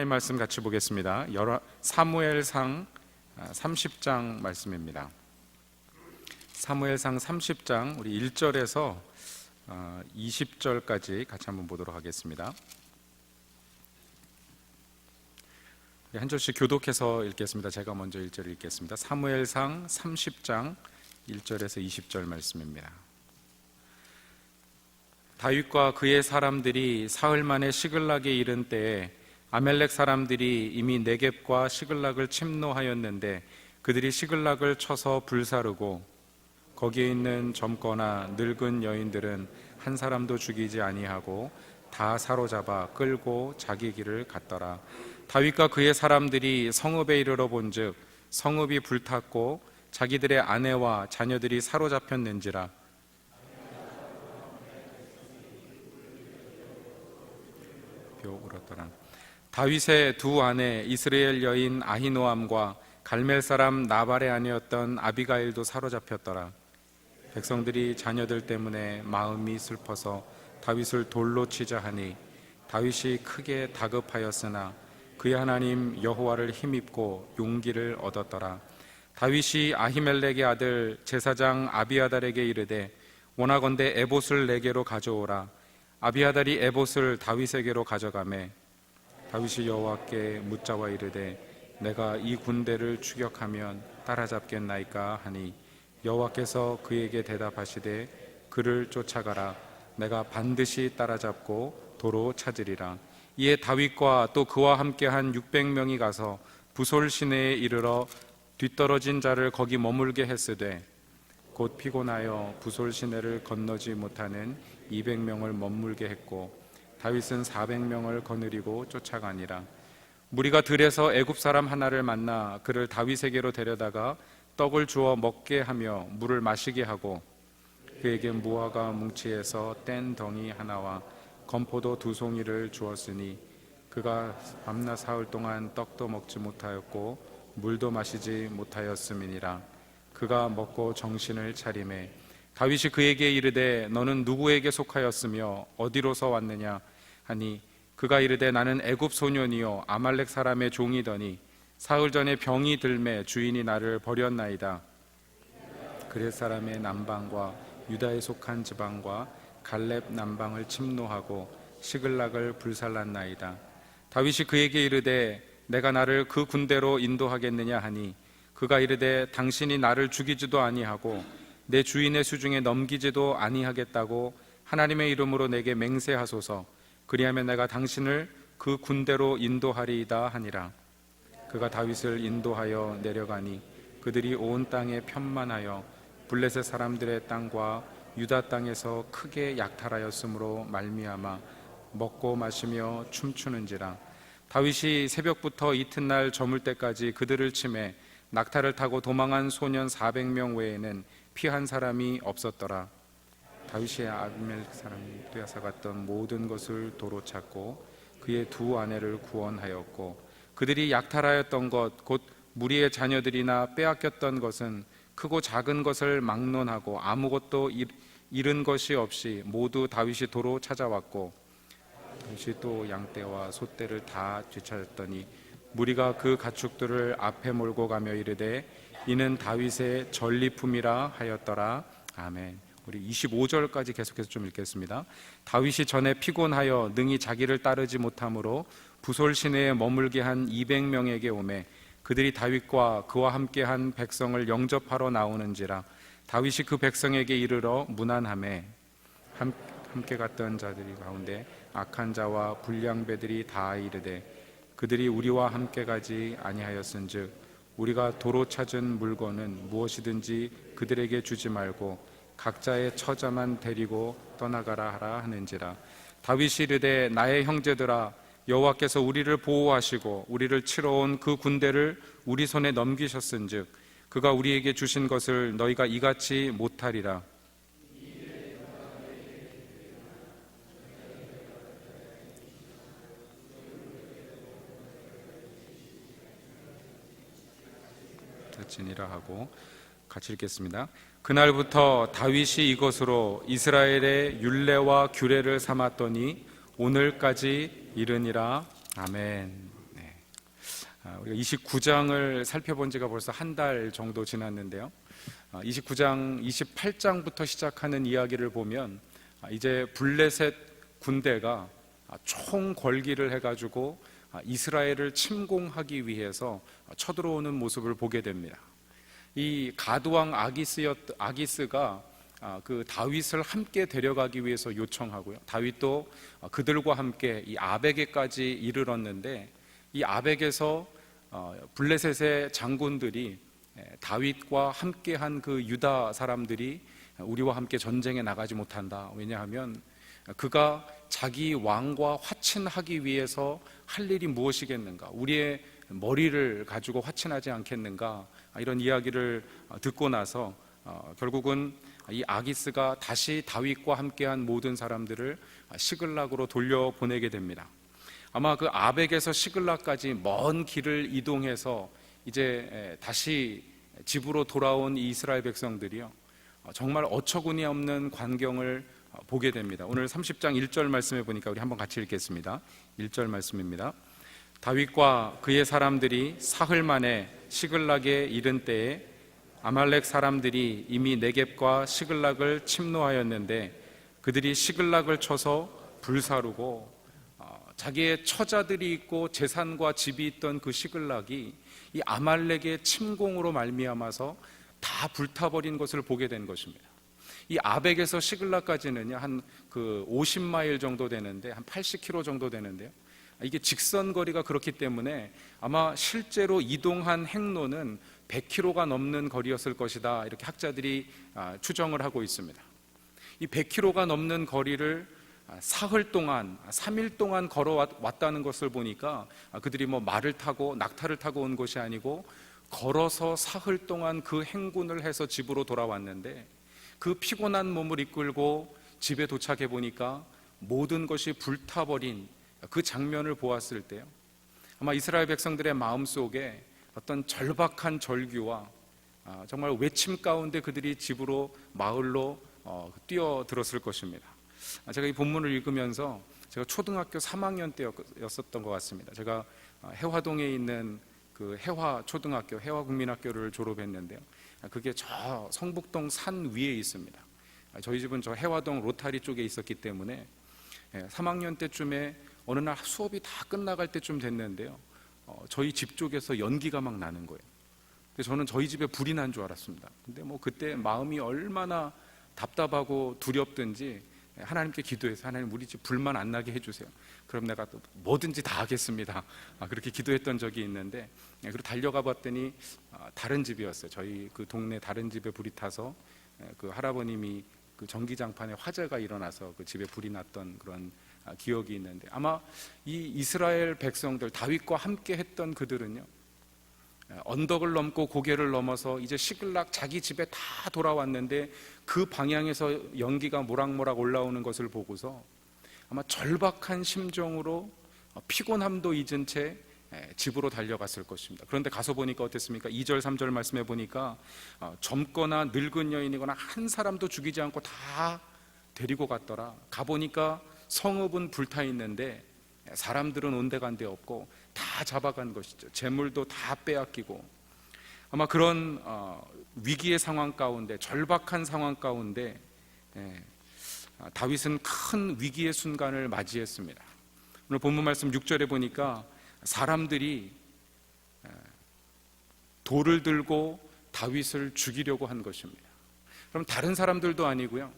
하나님 말씀 같이 보겠습니다. 사무엘상 30장 말씀입니다. 사무엘상 30장 우리 1절에서 20절까지 같이 한번 보도록 하겠습니다. 한 절씩 교독해서 읽겠습니다. 제가 먼저 1절 읽겠습니다. 사무엘상 30장 1절에서 20절 말씀입니다. 다윗과 그의 사람들이 사흘 만에 시글락에 이른 때에 아멜렉 사람들이 이미 네겝과 시글락을 침노하였는데 그들이 시글락을 쳐서 불사르고 거기에 있는 젊거나 늙은 여인들은 한 사람도 죽이지 아니하고 다 사로잡아 끌고 자기 길을 갔더라. 다윗과 그의 사람들이 성읍에 이르러 본즉 성읍이 불탔고 자기들의 아내와 자녀들이 사로잡혔는지라. 다윗의 두 아내 이스라엘 여인 아히노암과 갈멜 사람 나발의 아내였던 아비가일도 사로잡혔더라. 백성들이 자녀들 때문에 마음이 슬퍼서 다윗을 돌로 치자 하니 다윗이 크게 다급하였으나 그의 하나님 여호와를 힘입고 용기를 얻었더라. 다윗이 아히멜렉의 아들 제사장 아비아달에게 이르되 원하건대 에봇을 내게로 가져오라. 아비아달이 에봇을 다윗에게로 가져가매 다윗이 여호와께 묻자와 이르되 내가 이 군대를 추격하면 따라잡겠나이까 하니 여호와께서 그에게 대답하시되 그를 쫓아가라. 내가 반드시 따라잡고 도로 찾으리라. 이에 다윗과 또 그와 함께한 600명이 가서 부솔 시내에 이르러 뒤떨어진 자를 거기 머물게 했으되 곧 피곤하여 부솔 시내를 건너지 못하는 200명을 머물게 했고 다윗은 400명을 거느리고 쫓아가니라. 무리가 들에서 애굽 사람 하나를 만나 그를 다윗에게로 데려다가 떡을 주어 먹게 하며 물을 마시게 하고 그에게 무화과 뭉치에서 뗀 덩이 하나와 건포도 2송이를 주었으니 그가 밤낮 사흘 동안 떡도 먹지 못하였고 물도 마시지 못하였음이니라. 그가 먹고 정신을 차리매 다윗이 그에게 이르되 너는 누구에게 속하였으며 어디로서 왔느냐 하니 그가 이르되 나는 애굽 소년이요 아말렉 사람의 종이더니 사흘 전에 병이 들매 주인이 나를 버렸나이다. 그렛 사람의 남방과 유다에 속한 지방과 갈렙 남방을 침노하고 시글락을 불살랐나이다. 다윗이 그에게 이르되 내가 나를 그 군대로 인도하겠느냐 하니 그가 이르되 당신이 나를 죽이지도 아니하고 내 주인의 수중에 넘기지도 아니하겠다고 하나님의 이름으로 내게 맹세하소서. 그리하면 내가 당신을 그 군대로 인도하리이다 하니라. 그가 다윗을 인도하여 내려가니 그들이 온 땅에 편만하여 블레셋 사람들의 땅과 유다 땅에서 크게 약탈하였으므로 말미암아 먹고 마시며 춤추는지라. 다윗이 새벽부터 이튿날 저물 때까지 그들을 치매 낙타를 타고 도망한 소년 400명 외에는 피한 사람이 없었더라. 다윗이 아비멜렉 사람이 빼앗아갔던 모든 것을 도로 찾고 그의 두 아내를 구원하였고 그들이 약탈하였던 것 곧 무리의 자녀들이나 빼앗겼던 것은 크고 작은 것을 막론하고 아무것도 잃은 것이 없이 모두 다윗이 도로 찾아왔고 다윗이 또 양떼와 소떼를 다 뒤찾았더니 무리가 그 가축들을 앞에 몰고 가며 이르되 이는 다윗의 전리품이라 하였더라. 아멘. 우리 25절까지 계속해서 좀 읽겠습니다. 다윗이 전에 피곤하여 능히 자기를 따르지 못하므로 부솔 시내에 머물게 한 200명에게 오매 그들이 다윗과 그와 함께한 백성을 영접하러 나오는지라. 다윗이 그 백성에게 이르러 문안하매 함께 갔던 자들 가운데 악한 자와 불량배들이 다 이르되 그들이 우리와 함께 가지 아니하였은즉 우리가 도로 찾은 물건은 무엇이든지 그들에게 주지 말고 각자의 처자만 데리고 떠나가라 하라 하는지라. 다윗이 이르되 나의 형제들아 여호와께서 우리를 보호하시고 우리를 치러 온 그 군대를 우리 손에 넘기셨은즉 그가 우리에게 주신 것을 너희가 이같이 못하리라. 지니라 하고 같이 읽겠습니다. 그날부터 다윗이 이것으로 이스라엘의 율례와 규례를 삼았더니 오늘까지 이르니라. 아멘. 네. 우리가 29장을 살펴본 지가 벌써 한 달 정도 지났는데요. 29장, 28장부터 시작하는 이야기를 보면 이제 블레셋 군대가 총 걸기를 해가지고 이스라엘을 침공하기 위해서 쳐들어오는 모습을 보게 됩니다. 이 가드왕 아기스가 그 다윗을 함께 데려가기 위해서 요청하고요. 다윗도 그들과 함께 이 아벡에까지 이르렀는데, 이 아벡에서 블레셋의 장군들이 다윗과 함께한 그 유다 사람들이 우리와 함께 전쟁에 나가지 못한다. 왜냐하면 그가 자기 왕과 화친하기 위해서 할 일이 무엇이겠는가? 우리의 머리를 가지고 화친하지 않겠는가? 이런 이야기를 듣고 나서 결국은 이 아기스가 다시 다윗과 함께한 모든 사람들을 시글락으로 돌려보내게 됩니다. 아마 그 아벡에서 시글락까지 먼 길을 이동해서 이제 다시 집으로 돌아온 이 이스라엘 백성들이요, 정말 어처구니 없는 광경을 보게 됩니다. 오늘 30장 1절 말씀해 보니까 우리 한번 같이 읽겠습니다. 1절 말씀입니다. 다윗과 그의 사람들이 사흘 만에 시글락에 이른 때에 아말렉 사람들이 이미 네겝과 시글락을 침노하였는데 그들이 시글락을 쳐서 불사르고, 자기의 처자들이 있고 재산과 집이 있던 그 시글락이 이 아말렉의 침공으로 말미암아서 다 불타버린 것을 보게 된 것입니다. 이 아벡에서 시글락까지는요 한 그 50마일 정도 되는데, 한 80km 정도 되는데요, 이게 직선 거리가 그렇기 때문에 아마 실제로 이동한 행로는 100km가 넘는 거리였을 것이다, 이렇게 학자들이 추정을 하고 있습니다. 이 100km가 넘는 거리를 사흘 동안, 3일 동안 걸어왔다는 것을 보니까 그들이 뭐 말을 타고 낙타를 타고 온 것이 아니고 걸어서 사흘 동안 그 행군을 해서 집으로 돌아왔는데, 그 피곤한 몸을 이끌고 집에 도착해 보니까 모든 것이 불타버린 그 장면을 보았을 때요, 아마 이스라엘 백성들의 마음속에 어떤 절박한 절규와 정말 외침 가운데 그들이 집으로, 마을로 뛰어들었을 것입니다. 제가 이 본문을 읽으면서 제가 초등학교 3학년 때였었던 것 같습니다. 제가 해화동에 있는 그 해화초등학교, 해화국민학교를 졸업했는데요, 그게 저 성북동 산 위에 있습니다. 저희 집은 저 해화동 로타리 쪽에 있었기 때문에 3학년 때쯤에 어느 날 수업이 다 끝나갈 때쯤 됐는데요, 저희 집 쪽에서 연기가 막 나는 거예요. 그래서 저는 저희 집에 불이 난 줄 알았습니다. 근데 뭐 그때 마음이 얼마나 답답하고 두렵든지 하나님께 기도해서, 하나님 우리 집 불만 안 나게 해주세요. 그럼 내가 또 뭐든지 다 하겠습니다. 그렇게 기도했던 적이 있는데, 그리고 달려가 봤더니 다른 집이었어요. 저희 그 동네 다른 집에 불이 타서 그 할아버님이 그 전기장판에 화재가 일어나서 그 집에 불이 났던 그런 기억이 있는데, 아마 이 이스라엘 백성들, 다윗과 함께 했던 그들은요, 언덕을 넘고 고개를 넘어서 이제 시글락 자기 집에 다 돌아왔는데 그 방향에서 연기가 모락모락 올라오는 것을 보고서 아마 절박한 심정으로 피곤함도 잊은 채 집으로 달려갔을 것입니다. 그런데 가서 보니까 어땠습니까? 2절 3절 말씀해 보니까 젊거나 늙은 여인이거나 한 사람도 죽이지 않고 다 데리고 갔더라. 가보니까 성읍은 불타 있는데 사람들은 온데간데 없고 다 잡아간 것이죠. 재물도 다 빼앗기고, 아마 그런 위기의 상황 가운데, 절박한 상황 가운데 다윗은 큰 위기의 순간을 맞이했습니다. 오늘 본문 말씀 6절에 보니까 사람들이 돌을 들고 다윗을 죽이려고 한 것입니다. 그럼 다른 사람들도 아니고요,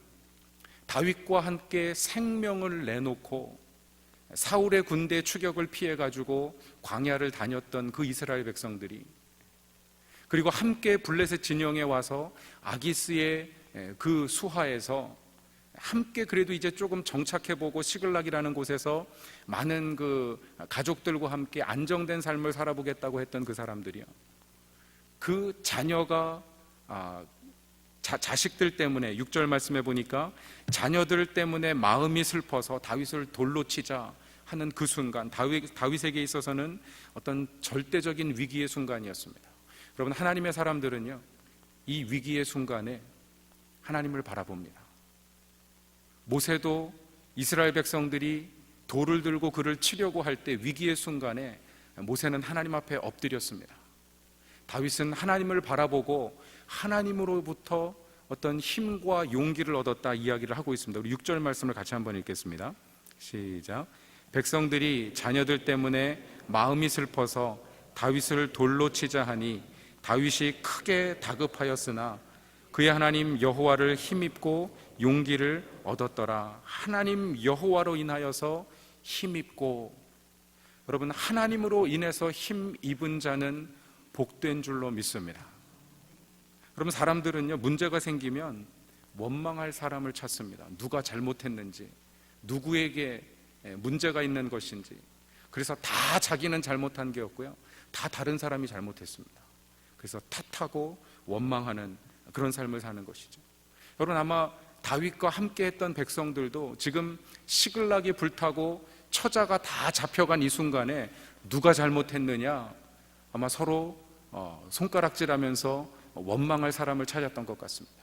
다윗과 함께 생명을 내놓고 사울의 군대 추격을 피해가지고 광야를 다녔던 그 이스라엘 백성들이, 그리고 함께 블레셋 진영에 와서 아기스의 그 수하에서 함께 그래도 이제 조금 정착해보고 시글락이라는 곳에서 많은 그 가족들과 함께 안정된 삶을 살아보겠다고 했던 그 사람들이요, 그 자녀가 자식들 때문에, 6절 말씀해 보니까 자녀들 때문에 마음이 슬퍼서 다윗을 돌로 치자 하는 그 순간, 다윗에게 있어서는 어떤 절대적인 위기의 순간이었습니다. 여러분, 하나님의 사람들은요, 이 위기의 순간에 하나님을 바라봅니다. 모세도 이스라엘 백성들이 돌을 들고 그를 치려고 할 때 위기의 순간에 모세는 하나님 앞에 엎드렸습니다. 다윗은 하나님을 바라보고 하나님으로부터 어떤 힘과 용기를 얻었다 이야기를 하고 있습니다. 우리 6절 말씀을 같이 한번 읽겠습니다. 시작. 백성들이 자녀들 때문에 마음이 슬퍼서 다윗을 돌로 치자 하니 다윗이 크게 다급하였으나 그의 하나님 여호와를 힘입고 용기를 얻었더라. 하나님 여호와로 인하여서 힘입고, 여러분, 하나님으로 인해서 힘입은 자는 복된 줄로 믿습니다. 여러분, 사람들은요, 문제가 생기면 원망할 사람을 찾습니다. 누가 잘못했는지, 누구에게 문제가 있는 것인지. 그래서 다 자기는 잘못한 게 없고요, 다 다른 사람이 잘못했습니다. 그래서 탓하고 원망하는 그런 삶을 사는 것이죠. 여러분, 아마 다윗과 함께 했던 백성들도 지금 시글락이 불타고 처자가 다 잡혀간 이 순간에 누가 잘못했느냐, 아마 서로 손가락질하면서 원망할 사람을 찾았던 것 같습니다.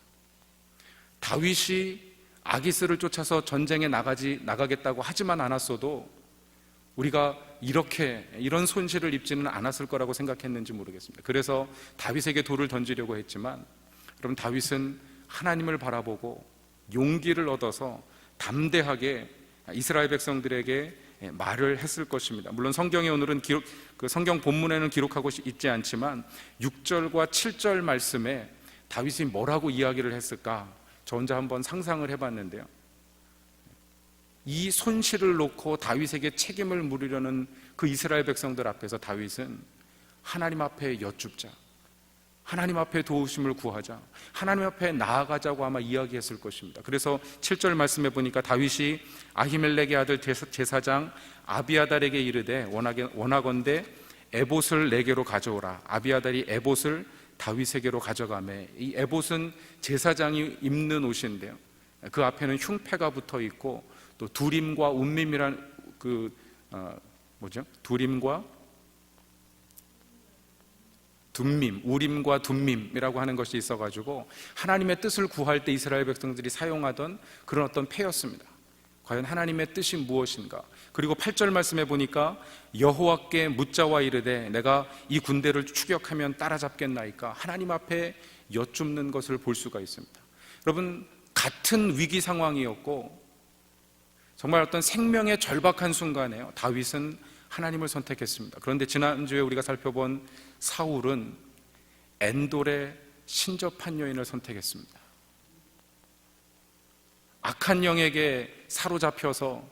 다윗이 아기스를 쫓아서 전쟁에 나가겠다고 하지만 않았어도 우리가 이런 손실을 입지는 않았을 거라고 생각했는지 모르겠습니다. 그래서 다윗에게 돌을 던지려고 했지만, 여러분, 다윗은 하나님을 바라보고 용기를 얻어서 담대하게 이스라엘 백성들에게 말을 했을 것입니다. 물론 성경에 오늘은 성경 본문에는 기록하고 있지 않지만 6절과 7절 말씀에 다윗이 뭐라고 이야기를 했을까, 저 혼자 한번 상상을 해봤는데요, 이 손실을 놓고 다윗에게 책임을 물으려는 그 이스라엘 백성들 앞에서 다윗은 하나님 앞에 여쭙자, 하나님 앞에 도우심을 구하자, 하나님 앞에 나아가자고 아마 이야기했을 것입니다. 그래서 7절 말씀해 보니까 다윗이 아히멜렉의 아들 제사장 아비아달에게 이르되 원하건대 에봇을 내게로 가져오라. 아비아달이 에봇을 다윗에게로 가져가매, 이 에봇은 제사장이 입는 옷인데요, 그 앞에는 흉패가 붙어 있고 또 두림과 움밈이란 두림과 둠밈, 우림과 둠밈이라고 하는 것이 있어가지고 하나님의 뜻을 구할 때 이스라엘 백성들이 사용하던 그런 어떤 패였습니다. 과연 하나님의 뜻이 무엇인가? 그리고 8절 말씀해 보니까 여호와께 묻자와 이르되 내가 이 군대를 추격하면 따라잡겠나이까? 하나님 앞에 여쭙는 것을 볼 수가 있습니다. 여러분, 같은 위기 상황이었고 정말 어떤 생명의 절박한 순간에요, 다윗은 하나님을 선택했습니다. 그런데 지난주에 우리가 살펴본 사울은 엔돌의 신접한 여인을 선택했습니다. 악한 영에게 사로잡혀서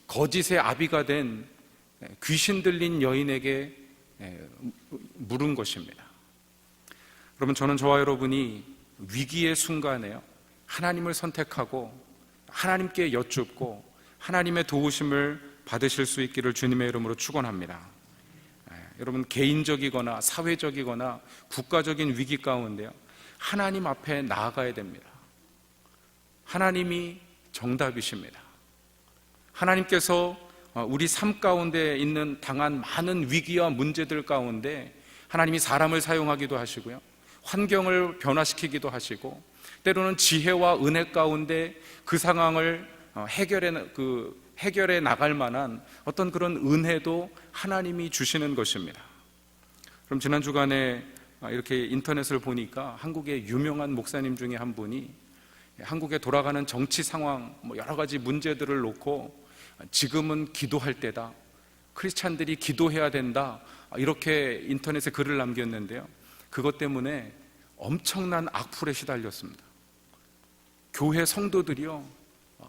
거짓의 아비가 된 귀신 들린 여인에게 물은 것입니다. 여러분, 저는 저와 여러분이 위기의 순간에요, 하나님을 선택하고 하나님께 여쭙고 하나님의 도우심을 받으실 수 있기를 주님의 이름으로 축원합니다. 여러분, 개인적이거나 사회적이거나 국가적인 위기 가운데요, 하나님 앞에 나아가야 됩니다. 하나님이 정답이십니다. 하나님께서 우리 삶 가운데 있는 당한 많은 위기와 문제들 가운데 하나님이 사람을 사용하기도 하시고요, 환경을 변화시키기도 하시고, 때로는 지혜와 은혜 가운데 그 상황을 해결해 나갈 만한 어떤 그런 은혜도 하나님이 주시는 것입니다. 그럼 지난 주간에 이렇게 인터넷을 보니까 한국의 유명한 목사님 중에 한 분이 한국에 돌아가는 정치 상황, 여러 가지 문제들을 놓고 지금은 기도할 때다, 크리스찬들이 기도해야 된다, 이렇게 인터넷에 글을 남겼는데요, 그것 때문에 엄청난 악플에 시달렸습니다. 교회 성도들이요,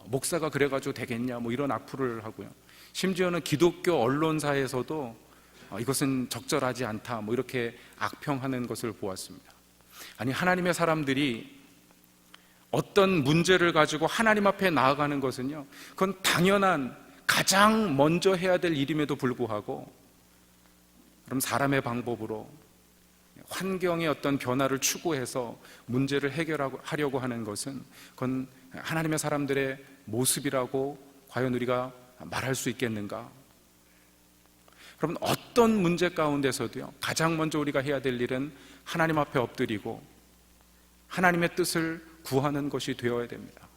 목사가 그래가지고 되겠냐, 이런 악플을 하고요, 심지어는 기독교 언론사에서도 이것은 적절하지 않다, 이렇게 악평하는 것을 보았습니다. 아니, 하나님의 사람들이 어떤 문제를 가지고 하나님 앞에 나아가는 것은요, 그건 당연한 가장 먼저 해야 될 일임에도 불구하고, 그럼 사람의 방법으로 환경의 어떤 변화를 추구해서 문제를 해결하려고 하는 것은 그건 하나님의 사람들의 모습이라고 과연 우리가 말할 수 있겠는가? 여러분, 어떤 문제 가운데서도요, 가장 먼저 우리가 해야 될 일은 하나님 앞에 엎드리고 하나님의 뜻을 구하는 것이 되어야 됩니다.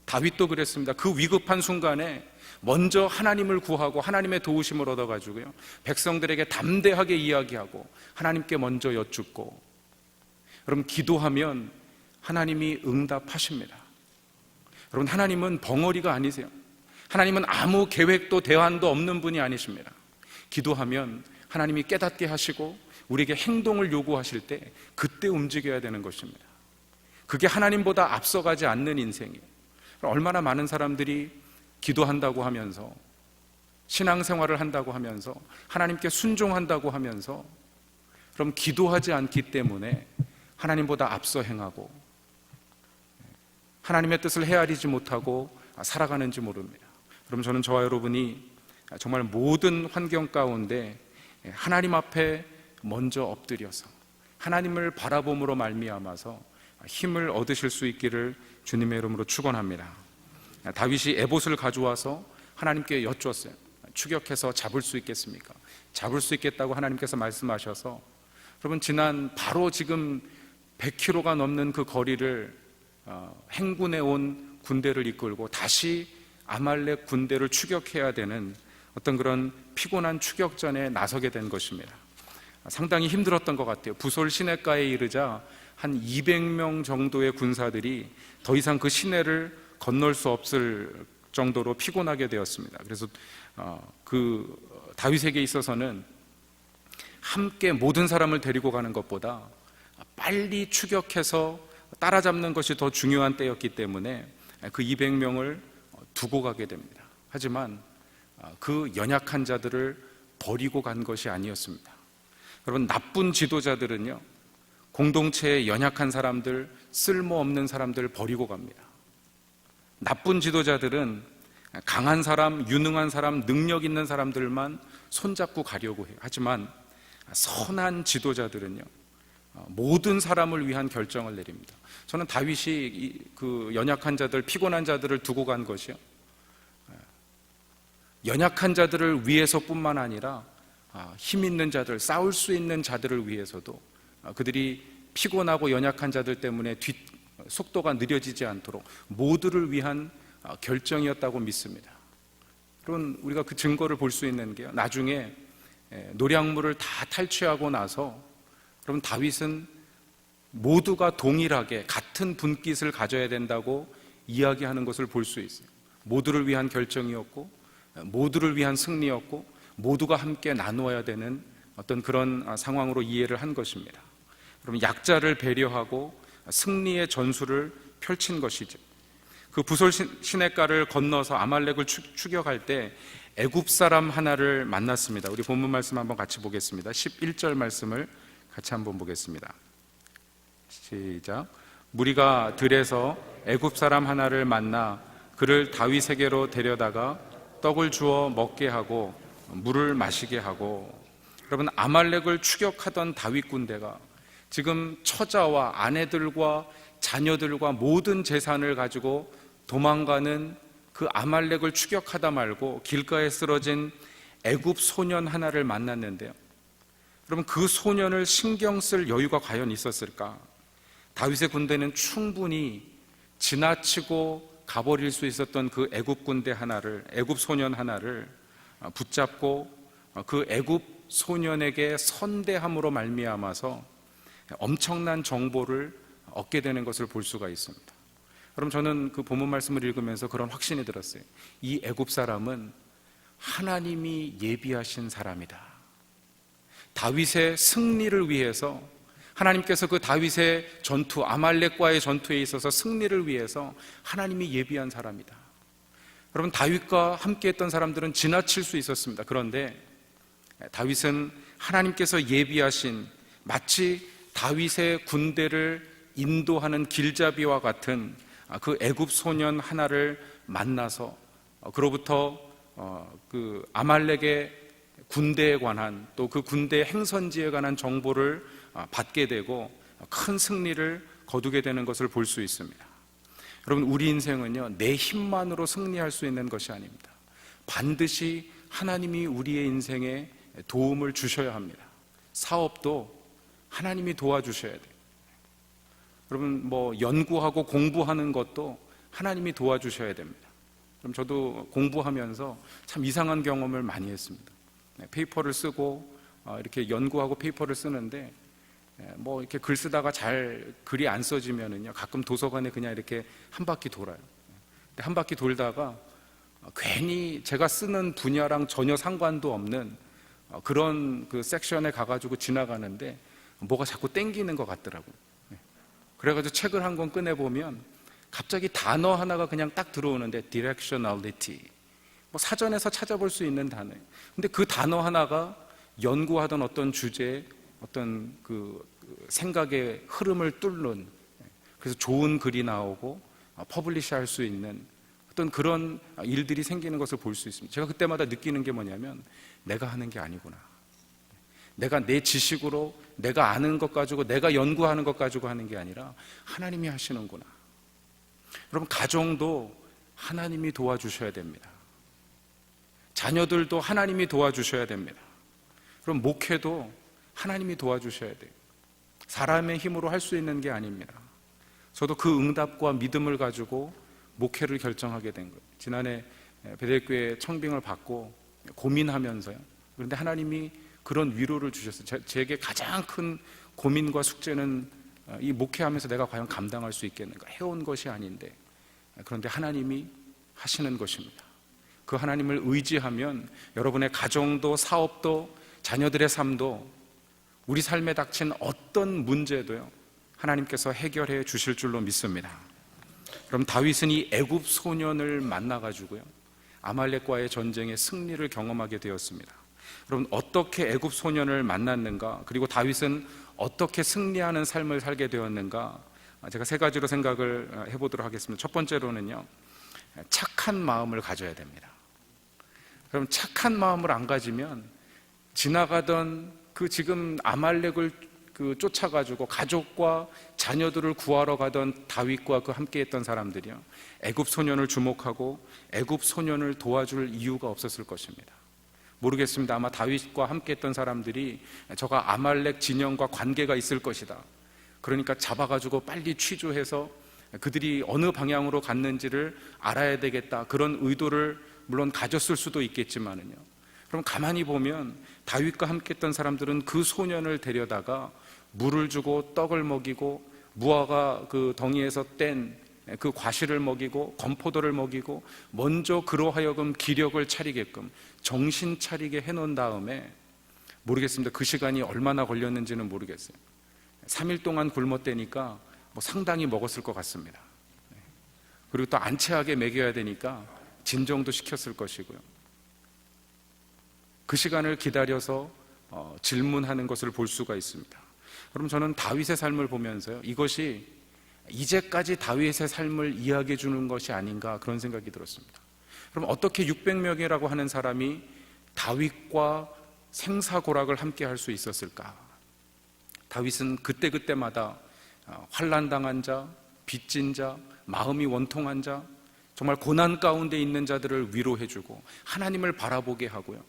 다윗도 그랬습니다. 그 위급한 순간에 먼저 하나님을 구하고 하나님의 도우심을 얻어가지고요, 백성들에게 담대하게 이야기하고 하나님께 먼저 여쭙고. 여러분, 기도하면 하나님이 응답하십니다. 여러분, 하나님은 벙어리가 아니세요. 하나님은 아무 계획도 대안도 없는 분이 아니십니다. 기도하면 하나님이 깨닫게 하시고 우리에게 행동을 요구하실 때 그때 움직여야 되는 것입니다. 그게 하나님보다 앞서가지 않는 인생이에요. 얼마나 많은 사람들이 기도한다고 하면서, 신앙생활을 한다고 하면서, 하나님께 순종한다고 하면서, 그럼 기도하지 않기 때문에 하나님보다 앞서 행하고 하나님의 뜻을 헤아리지 못하고 살아가는지 모릅니다. 그럼 저는 저와 여러분이 정말 모든 환경 가운데 하나님 앞에 먼저 엎드려서 하나님을 바라봄으로 말미암아서 힘을 얻으실 수 있기를 주님의 이름으로 축원합니다. 다윗이 에봇을 가져와서 하나님께 여쭈었어요. 추격해서 잡을 수 있겠습니까? 잡을 수 있겠다고 하나님께서 말씀하셔서, 여러분, 바로 지금 100km가 넘는 그 거리를 행군해 온 군대를 이끌고 다시 아말렉 군대를 추격해야 되는 어떤 그런 피곤한 추격전에 나서게 된 것입니다. 상당히 힘들었던 것 같아요. 부솔 시내가에 이르자 한 200명 정도의 군사들이 더 이상 그 시내를 건널 수 없을 정도로 피곤하게 되었습니다. 그래서 그 다윗에게 있어서는 함께 모든 사람을 데리고 가는 것보다 빨리 추격해서 따라잡는 것이 더 중요한 때였기 때문에 그 200명을 두고 가게 됩니다. 하지만 그 연약한 자들을 버리고 간 것이 아니었습니다. 여러분, 나쁜 지도자들은요, 공동체의 연약한 사람들, 쓸모없는 사람들 버리고 갑니다. 나쁜 지도자들은 강한 사람, 유능한 사람, 능력 있는 사람들만 손잡고 가려고 해요. 하지만 선한 지도자들은요, 모든 사람을 위한 결정을 내립니다. 저는 다윗이 그 연약한 자들, 피곤한 자들을 두고 간 것이요, 연약한 자들을 위해서뿐만 아니라 힘 있는 자들, 싸울 수 있는 자들을 위해서도, 그들이 피곤하고 연약한 자들 때문에 속도가 느려지지 않도록 모두를 위한 결정이었다고 믿습니다. 그런 우리가 그 증거를 볼 수 있는 게요, 나중에 노략물을 다 탈취하고 나서, 그럼 다윗은 모두가 동일하게 같은 분깃을 가져야 된다고 이야기하는 것을 볼 수 있어요. 모두를 위한 결정이었고, 모두를 위한 승리였고, 모두가 함께 나누어야 되는 어떤 그런 상황으로 이해를 한 것입니다. 그럼 약자를 배려하고 승리의 전술을 펼친 것이죠. 그 부솔 시냇가를 건너서 아말렉을 추격할 때 애굽 사람 하나를 만났습니다. 우리 본문 말씀 한번 같이 보겠습니다. 11절 말씀을 같이 한번 보겠습니다. 시작. 무리가 들에서 애굽 사람 하나를 만나 그를 다윗에게로 데려다가 떡을 주어 먹게 하고 물을 마시게 하고. 여러분, 아말렉을 추격하던 다윗 군대가 지금 처자와 아내들과 자녀들과 모든 재산을 가지고 도망가는 그 아말렉을 추격하다 말고 길가에 쓰러진 애굽 소년 하나를 만났는데요, 여러분, 그 소년을 신경 쓸 여유가 과연 있었을까? 다윗의 군대는 충분히 지나치고 가버릴 수 있었던 그 애굽 군대 하나를, 애굽 소년 하나를 붙잡고 그 애굽 소년에게 선대함으로 말미암아서 엄청난 정보를 얻게 되는 것을 볼 수가 있습니다. 그럼 저는 그 본문 말씀을 읽으면서 그런 확신이 들었어요. 이 애굽 사람은 하나님이 예비하신 사람이다. 다윗의 승리를 위해서 하나님께서 그 다윗의 전투, 아말렉과의 전투에 있어서 승리를 위해서 하나님이 예비한 사람이다. 여러분, 다윗과 함께 했던 사람들은 지나칠 수 있었습니다. 그런데 다윗은 하나님께서 예비하신, 마치 다윗의 군대를 인도하는 길잡이와 같은 그 애굽 소년 하나를 만나서 그로부터 그 아말렉의 군대에 관한, 또 그 군대의 행선지에 관한 정보를 받게 되고 큰 승리를 거두게 되는 것을 볼 수 있습니다. 여러분, 우리 인생은요, 내 힘만으로 승리할 수 있는 것이 아닙니다. 반드시 하나님이 우리의 인생에 도움을 주셔야 합니다. 사업도 하나님이 도와주셔야 돼요. 여러분, 연구하고 공부하는 것도 하나님이 도와주셔야 됩니다. 그럼 저도 공부하면서 참 이상한 경험을 많이 했습니다. 페이퍼를 쓰고 이렇게 연구하고 페이퍼를 쓰는데 뭐 이렇게 글 쓰다가 잘 글이 안 써지면은요, 가끔 도서관에 그냥 이렇게 한 바퀴 돌아요. 근데 한 바퀴 돌다가 괜히 제가 쓰는 분야랑 전혀 상관도 없는 그런 그 섹션에 가가지고 지나가는데 뭐가 자꾸 땡기는 것 같더라고요. 그래가지고 책을 한 권 꺼내보면 갑자기 단어 하나가 그냥 딱 들어오는데 directionality, 뭐 사전에서 찾아볼 수 있는 단어예요. 근데 그 단어 하나가 연구하던 어떤 주제에 어떤 그 생각의 흐름을 뚫는, 그래서 좋은 글이 나오고 퍼블리시 할 수 있는 어떤 그런 일들이 생기는 것을 볼 수 있습니다. 제가 그때마다 느끼는 게 뭐냐면, 내가 하는 게 아니구나. 내가 내 지식으로 내가 아는 것 가지고 내가 연구하는 것 가지고 하는 게 아니라 하나님이 하시는구나. 여러분, 가정도 하나님이 도와주셔야 됩니다. 자녀들도 하나님이 도와주셔야 됩니다. 그럼 목회도 하나님이 도와주셔야 돼요. 사람의 힘으로 할 수 있는 게 아닙니다. 저도 그 응답과 믿음을 가지고 목회를 결정하게 된 거예요. 지난해 베델교회 청빙을 받고 고민하면서요. 그런데 하나님이 그런 위로를 주셨어요. 제게 가장 큰 고민과 숙제는 이 목회하면서 내가 과연 감당할 수 있겠는가, 해온 것이 아닌데, 그런데 하나님이 하시는 것입니다. 그 하나님을 의지하면 여러분의 가정도 사업도 자녀들의 삶도 우리 삶에 닥친 어떤 문제도요, 하나님께서 해결해 주실 줄로 믿습니다. 그럼 다윗은 이 애굽 소년을 만나가지고요, 아말렉과의 전쟁의 승리를 경험하게 되었습니다. 여러분, 어떻게 애굽 소년을 만났는가, 그리고 다윗은 어떻게 승리하는 삶을 살게 되었는가, 제가 세 가지로 생각을 해보도록 하겠습니다. 첫 번째로는요, 착한 마음을 가져야 됩니다. 그럼 착한 마음을 안 가지면 지나가던 그 지금 아말렉을 쫓아가지고 가족과 자녀들을 구하러 가던 다윗과 그 함께했던 사람들이요, 애굽 소년을 주목하고 애굽 소년을 도와줄 이유가 없었을 것입니다. 모르겠습니다. 아마 다윗과 함께했던 사람들이 저가 아말렉 진영과 관계가 있을 것이다, 그러니까 잡아가지고 빨리 취조해서 그들이 어느 방향으로 갔는지를 알아야 되겠다, 그런 의도를 물론 가졌을 수도 있겠지만은요, 그럼 가만히 보면 다윗과 함께했던 사람들은 그 소년을 데려다가 물을 주고 떡을 먹이고 무화과 그 덩이에서 뗀 그 과실을 먹이고 건포도를 먹이고 먼저 그로 하여금 기력을 차리게끔 정신 차리게 해놓은 다음에, 모르겠습니다. 그 시간이 얼마나 걸렸는지는 모르겠어요. 3일 동안 굶었대니까 뭐 상당히 먹었을 것 같습니다. 그리고 또 안채하게 먹여야 되니까 진정도 시켰을 것이고요. 그 시간을 기다려서 질문하는 것을 볼 수가 있습니다. 그럼 저는 다윗의 삶을 보면서요, 이것이 이제까지 다윗의 삶을 이야기해 주는 것이 아닌가, 그런 생각이 들었습니다. 그럼 어떻게 600명이라고 하는 사람이 다윗과 생사고락을 함께 할 수 있었을까? 다윗은 그때그때마다 환난당한 자, 빚진 자, 마음이 원통한 자, 정말 고난 가운데 있는 자들을 위로해주고 하나님을 바라보게 하고요,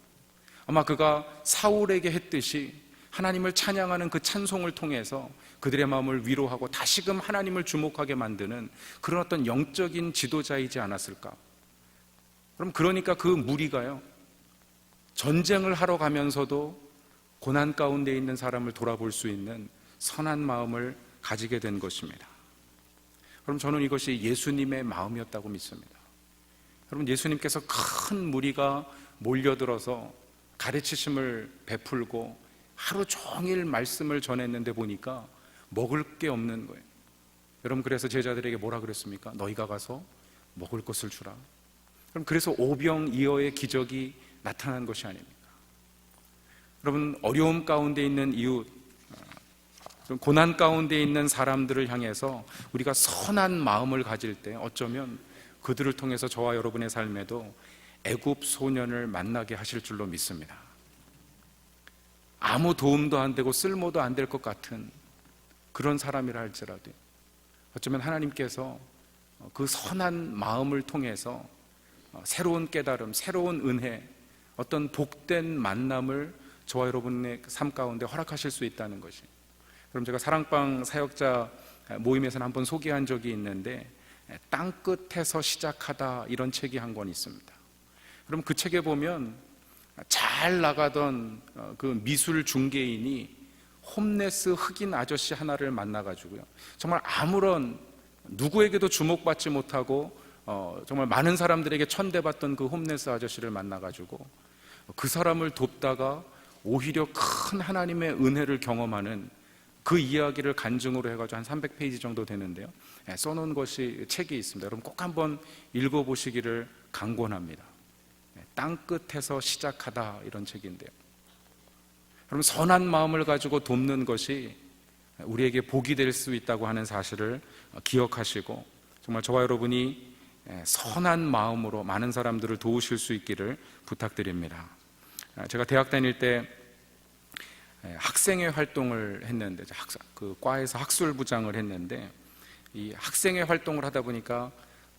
아마 그가 사울에게 했듯이 하나님을 찬양하는 그 찬송을 통해서 그들의 마음을 위로하고 다시금 하나님을 주목하게 만드는 그런 어떤 영적인 지도자이지 않았을까? 그럼 그러니까 그 무리가요, 전쟁을 하러 가면서도 고난 가운데 있는 사람을 돌아볼 수 있는 선한 마음을 가지게 된 것입니다. 그럼 저는 이것이 예수님의 마음이었다고 믿습니다. 여러분, 예수님께서 큰 무리가 몰려들어서 가르치심을 베풀고 하루 종일 말씀을 전했는데 보니까 먹을 게 없는 거예요. 여러분, 그래서 제자들에게 뭐라 그랬습니까? 너희가 가서 먹을 것을 주라. 그럼 그래서 오병이어의 기적이 나타난 것이 아닙니까? 여러분, 어려움 가운데 있는 이웃, 고난 가운데 있는 사람들을 향해서 우리가 선한 마음을 가질 때 어쩌면 그들을 통해서 저와 여러분의 삶에도 애굽 소년을 만나게 하실 줄로 믿습니다. 아무 도움도 안 되고 쓸모도 안 될 것 같은 그런 사람이라 할지라도 어쩌면 하나님께서 그 선한 마음을 통해서 새로운 깨달음, 새로운 은혜, 어떤 복된 만남을 저와 여러분의 삶 가운데 허락하실 수 있다는 것이. 그럼 제가 사랑방 사역자 모임에서는 한번 소개한 적이 있는데, 땅끝에서 시작하다, 이런 책이 한 권 있습니다. 그럼 그 책에 보면 잘 나가던 그 미술 중개인이 홈레스 흑인 아저씨 하나를 만나가지고요, 정말 아무런 누구에게도 주목받지 못하고 정말 많은 사람들에게 천대받던 그 홈레스 아저씨를 만나가지고 그 사람을 돕다가 오히려 큰 하나님의 은혜를 경험하는 그 이야기를 간증으로 해가지고 한 300페이지 정도 되는데요, 써놓은 것이 책이 있습니다. 여러분 꼭 한번 읽어보시기를 강권합니다. 땅끝에서 시작하다, 이런 책인데요, 여러분 선한 마음을 가지고 돕는 것이 우리에게 복이 될 수 있다고 하는 사실을 기억하시고, 정말 저와 여러분이 선한 마음으로 많은 사람들을 도우실 수 있기를 부탁드립니다. 제가 대학 다닐 때 학생회 활동을 했는데, 그 과에서 학술부장을 했는데, 이 학생회 활동을 하다 보니까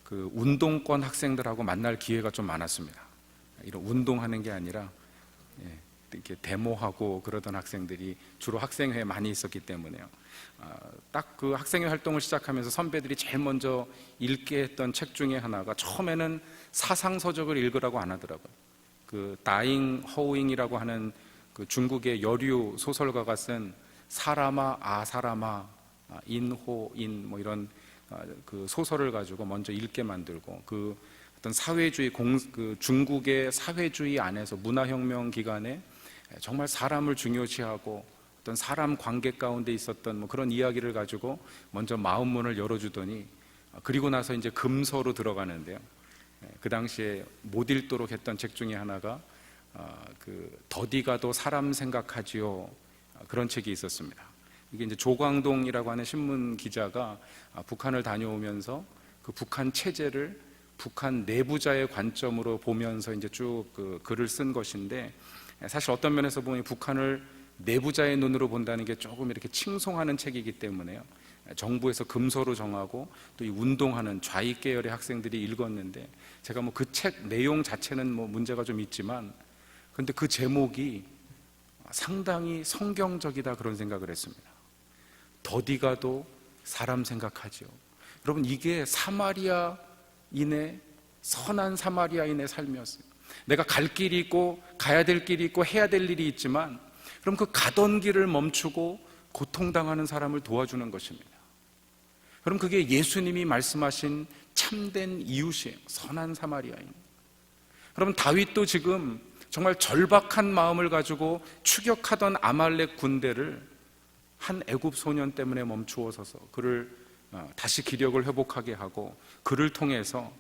그 운동권 학생들하고 만날 기회가 좀 많았습니다. 이런 운동하는 게 아니라 이렇게 데모하고 그러던 학생들이 주로 학생회에 많이 있었기 때문에요, 딱 그 학생회 활동을 시작하면서 선배들이 제일 먼저 읽게 했던 책 중에 하나가, 처음에는 사상서적을 읽으라고 안 하더라고요. 그 다잉 허우잉이라고 하는 그 중국의 여류 소설가가 쓴 사라마 아사라마 인호인 뭐 이런 그 소설을 가지고 먼저 읽게 만들고, 그 어떤 사회주의 그 중국의 사회주의 안에서 문화혁명 기간에 정말 사람을 중요시하고 어떤 사람 관계 가운데 있었던 뭐 그런 이야기를 가지고 먼저 마음문을 열어주더니, 그리고 나서 이제 금서로 들어가는데요, 그 당시에 못 읽도록 했던 책 중에 하나가 그 더디가도 사람 생각하지요, 그런 책이 있었습니다. 이게 이제 조광동이라고 하는 신문 기자가 북한을 다녀오면서 그 북한 체제를 북한 내부자의 관점으로 보면서 이제 쭉 그 글을 쓴 것인데, 사실 어떤 면에서 보면 북한을 내부자의 눈으로 본다는 게 조금 이렇게 칭송하는 책이기 때문에요, 정부에서 금서로 정하고 또 이 운동하는 좌익 계열의 학생들이 읽었는데, 제가 뭐 그 책 내용 자체는 뭐 문제가 좀 있지만, 근데 그 제목이 상당히 성경적이다, 그런 생각을 했습니다. 더디가도 사람 생각하지요. 여러분 이게 사마리아인의, 선한 사마리아인의 삶이었어요. 내가 갈 길이 있고 가야 될 길이 있고 해야 될 일이 있지만, 그럼 그 가던 길을 멈추고 고통당하는 사람을 도와주는 것입니다. 그럼 그게 예수님이 말씀하신 참된 이웃이에요. 선한 사마리아인. 그럼 다윗도 지금 정말 절박한 마음을 가지고 추격하던 아말렉 군대를 한 애굽 소년 때문에 멈추어 서서 그를 다시 기력을 회복하게 하고, 그를 통해서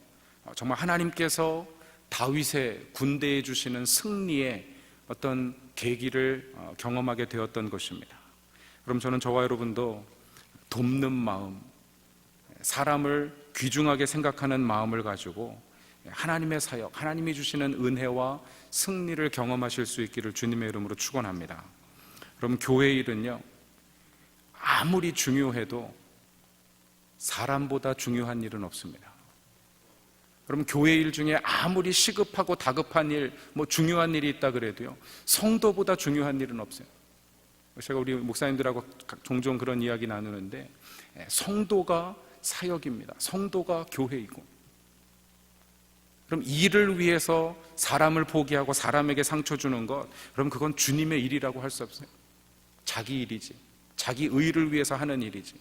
정말 하나님께서 다윗의 군대에 주시는 승리의 어떤 계기를 경험하게 되었던 것입니다. 그럼 저는 저와 여러분도 돕는 마음, 사람을 귀중하게 생각하는 마음을 가지고 하나님의 사역, 하나님이 주시는 은혜와 승리를 경험하실 수 있기를 주님의 이름으로 축원합니다. 그럼 교회 일은요, 아무리 중요해도 사람보다 중요한 일은 없습니다. 그럼 교회 일 중에 아무리 시급하고 다급한 일, 뭐 중요한 일이 있다 그래도요, 성도보다 중요한 일은 없어요. 제가 우리 목사님들하고 종종 그런 이야기 나누는데, 성도가 사역입니다. 성도가 교회이고, 그럼 일을 위해서 사람을 포기하고 사람에게 상처 주는 것, 그럼 그건 주님의 일이라고 할 수 없어요. 자기 일이지, 자기 의를 위해서 하는 일이지.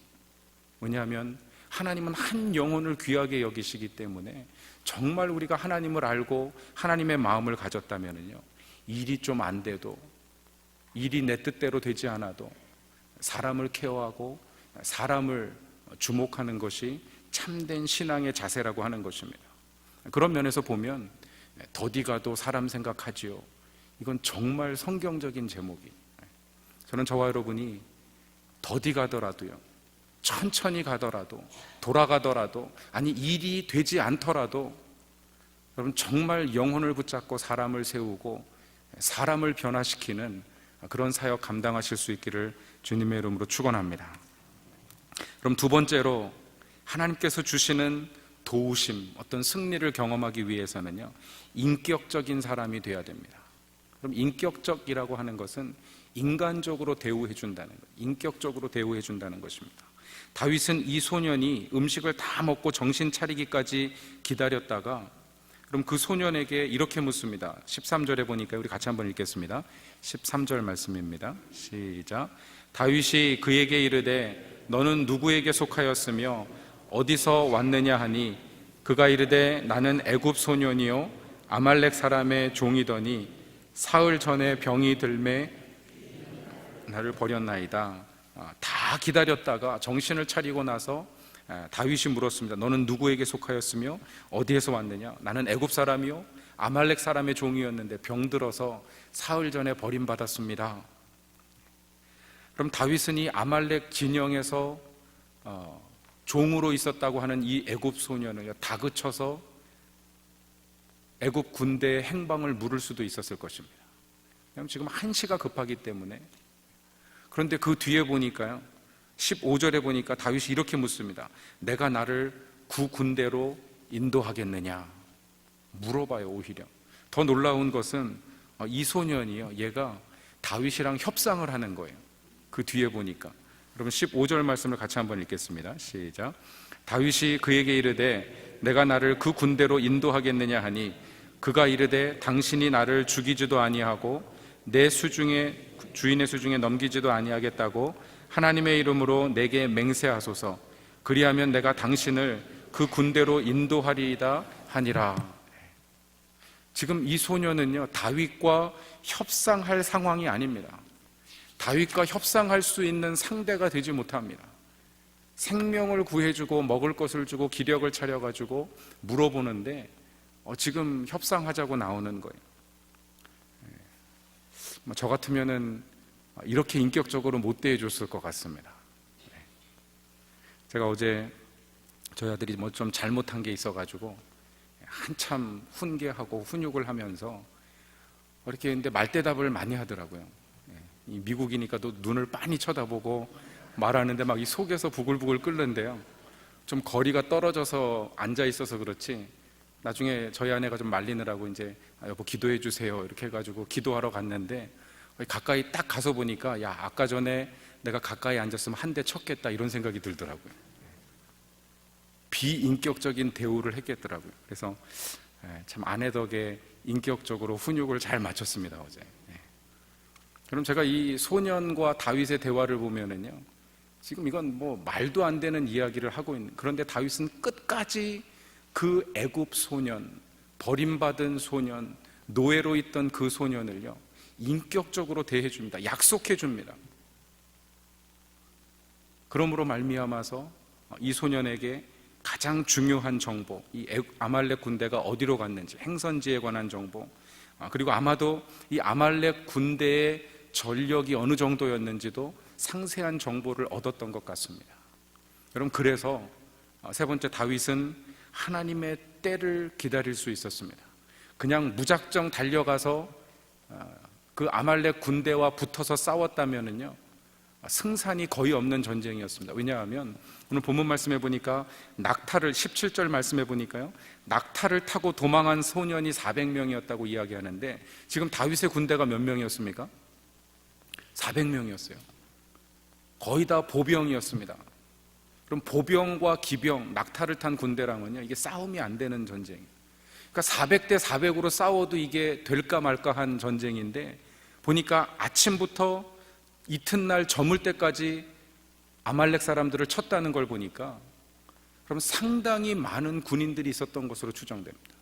왜냐하면 하나님은 한 영혼을 귀하게 여기시기 때문에, 정말 우리가 하나님을 알고 하나님의 마음을 가졌다면요, 일이 좀 안 돼도, 일이 내 뜻대로 되지 않아도 사람을 케어하고 사람을 주목하는 것이 참된 신앙의 자세라고 하는 것입니다. 그런 면에서 보면 더디가도 사람 생각하지요, 이건 정말 성경적인 제목이, 저는 저와 여러분이 더디 가더라도요, 천천히 가더라도, 돌아가더라도, 아니 일이 되지 않더라도, 여러분 정말 영혼을 붙잡고 사람을 세우고 사람을 변화시키는 그런 사역 감당하실 수 있기를 주님의 이름으로 축원합니다. 그럼 두 번째로, 하나님께서 주시는 도우심, 어떤 승리를 경험하기 위해서는요, 인격적인 사람이 되어야 됩니다. 그럼 인격적이라고 하는 것은 인간적으로 대우해 준다는 것, 인격적으로 대우해 준다는 것입니다. 다윗은 이 소년이 음식을 다 먹고 정신 차리기까지 기다렸다가, 그럼 그 소년에게 이렇게 묻습니다. 13절에 보니까 우리 같이 한번 읽겠습니다. 13절 말씀입니다. 시작. 다윗이 그에게 이르되 너는 누구에게 속하였으며 어디서 왔느냐 하니, 그가 이르되 나는 애굽 소년이요 아말렉 사람의 종이더니 사흘 전에 병이 들매 나를 버렸나이다. 다 기다렸다가 정신을 차리고 나서 다윗이 물었습니다. 너는 누구에게 속하였으며 어디에서 왔느냐? 나는 애굽 사람이요 아말렉 사람의 종이었는데 병들어서 사흘 전에 버림받았습니다. 그럼 다윗은 이 아말렉 진영에서 종으로 있었다고 하는 이 애굽 소년을 다그쳐서 애굽 군대의 행방을 물을 수도 있었을 것입니다. 왜냐하면 지금 한시가 급하기 때문에. 그런데 그 뒤에 보니까요, 15절에 보니까 다윗이 이렇게 묻습니다. 내가 나를 구 군대로 인도하겠느냐? 물어봐요. 오히려 더 놀라운 것은 이 소년이요, 얘가 다윗이랑 협상을 하는 거예요. 그 뒤에 보니까. 여러분 15절 말씀을 같이 한번 읽겠습니다. 시작. 다윗이 그에게 이르되 내가 나를 그 군대로 인도하겠느냐 하니, 그가 이르되 당신이 나를 죽이지도 아니하고 내 주인의 수중에 넘기지도 아니하겠다고 하나님의 이름으로 내게 맹세하소서. 그리하면 내가 당신을 그 군대로 인도하리이다 하니라. 지금 이 소년은요, 다윗과 협상할 상황이 아닙니다. 다윗과 협상할 수 있는 상대가 되지 못합니다. 생명을 구해주고 먹을 것을 주고 기력을 차려가지고 물어보는데 지금 협상하자고 나오는 거예요. 저 같으면은 이렇게 인격적으로 못 대해줬을 것 같습니다. 제가 어제 저희 아들이 뭐 좀 잘못한 게 있어가지고 한참 훈계하고 훈육을 하면서 이렇게 근데 말대답을 많이 하더라고요. 이 미국이니까 또 눈을 빤히 쳐다보고 말하는데 막 이 속에서 부글부글 끓는데요. 좀 거리가 떨어져서 앉아 있어서 그렇지, 나중에 저희 아내가 좀 말리느라고 이제 여보 기도해 주세요 이렇게 해가지고 기도하러 갔는데, 가까이 딱 가서 보니까 야, 아까 전에 내가 가까이 앉았으면 한 대 쳤겠다 이런 생각이 들더라고요. 비인격적인 대우를 했겠더라고요. 그래서 참 아내 덕에 인격적으로 훈육을 잘 마쳤습니다 어제. 그럼 제가 이 소년과 다윗의 대화를 보면은요, 지금 이건 뭐 말도 안 되는 이야기를 하고 있는, 그런데 다윗은 끝까지 그 애굽 소년, 버림받은 소년, 노예로 있던 그 소년을요 인격적으로 대해줍니다. 약속해줍니다. 그러므로 말미암아서 이 소년에게 가장 중요한 정보, 이 아말렉 군대가 어디로 갔는지, 행선지에 관한 정보, 그리고 아마도 이 아말렉 군대의 전력이 어느 정도였는지도 상세한 정보를 얻었던 것 같습니다. 여러분, 그래서 세 번째, 다윗은 하나님의 때를 기다릴 수 있었습니다. 그냥 무작정 달려가서 그 아말렉 군대와 붙어서 싸웠다면은요, 승산이 거의 없는 전쟁이었습니다. 왜냐하면 오늘 본문 말씀해 보니까 낙타를, 17절 말씀해 보니까요, 낙타를 타고 도망한 소년이 400명이었다고 이야기하는데, 지금 다윗의 군대가 몇 명이었습니까? 400명이었어요. 거의 다 보병이었습니다. 그럼 보병과 기병, 낙타를 탄 군대랑은요, 이게 싸움이 안 되는 전쟁이에요. 그러니까 400대 400으로 싸워도 이게 될까 말까 한 전쟁인데, 보니까 아침부터 이튿날 저물 때까지 아말렉 사람들을 쳤다는 걸 보니까, 그럼 상당히 많은 군인들이 있었던 것으로 추정됩니다.